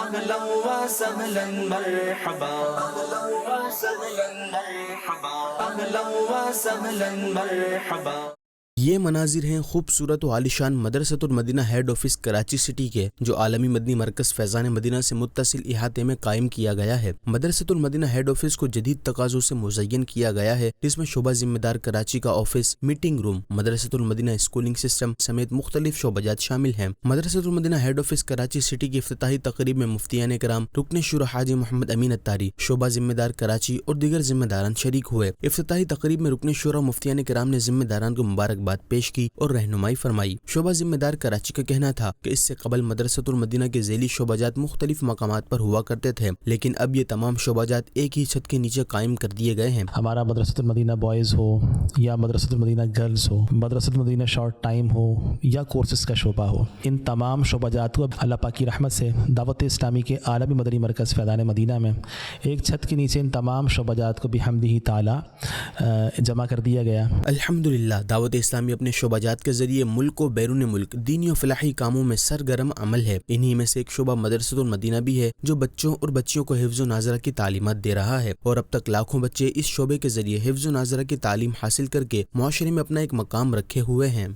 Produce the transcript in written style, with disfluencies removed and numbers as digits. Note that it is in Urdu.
أهلا وسهلا مرحبا أهلا وسهلا مرحبا أهلا وسهلا مرحبا. یہ مناظر ہیں خوبصورت و عالیشان مدرسۃ المدینہ ہیڈ آفس کراچی سٹی کے، جو عالمی مدنی مرکز فیضان مدینہ سے متصل احاطے میں قائم کیا گیا ہے۔ مدرسۃ المدینہ ہیڈ آفس کو جدید تقاضوں سے مزین کیا گیا ہے، جس میں شعبہ ذمہ دار کراچی کا آفس، میٹنگ روم، مدرسۃ المدینہ اسکولنگ سسٹم سمیت مختلف شعبہ جات شامل ہیں۔ مدرسۃ المدینہ ہیڈ آفس کراچی سٹی کی افتتاحی تقریب میں مفتیان کرام، رکن شورا حاجی محمد امین اتاری، شعبہ ذمہ دار کراچی اور دیگر ذمہ داران شریک ہوئے۔ افتتاحی تقریب میں رکن شورا مفتیان کرام نے ذمہ داران کو مبارکباد پیش کی اور رہنمائی فرمائی۔ شعبہ ذمہ دار کراچی کا کہنا تھا کہ اس سے قبل مدرسۃ المدینہ کے ذیلی شعبہ جات مختلف مقامات پر ہوا کرتے تھے، لیکن اب یہ تمام شعبہ جات ایک ہی چھت کے نیچے قائم کر دیے گئے ہیں۔ ہمارا مدرسۃ المدینہ بوائز ہو یا مدرسۃ المدینہ گرلز ہو، مدرسۃ المدینہ شارٹ ٹائم ہو یا کورسز کا شعبہ ہو، ان تمام شعبہ جات کو اللہ پاک کی رحمت سے دعوت اسلامی کے عالمی مدنی مرکز فیضان مدینہ میں ایک چھت کے نیچے ان تمام شعبہ جات کو بحمدہ تعالی جمع کر دیا گیا۔ الحمدللہ دعوت اسلامی اپنے شعبہ جات کے ذریعے ملک و بیرون ملک دینی و فلاحی کاموں میں سرگرم عمل ہے۔ انہی میں سے ایک شعبہ مدرسۃ المدینہ بھی ہے، جو بچوں اور بچیوں کو حفظ و ناظرہ کی تعلیمات دے رہا ہے، اور اب تک لاکھوں بچے اس شعبے کے ذریعے حفظ و ناظرہ کی تعلیم حاصل کر کے معاشرے میں اپنا ایک مقام رکھے ہوئے ہیں۔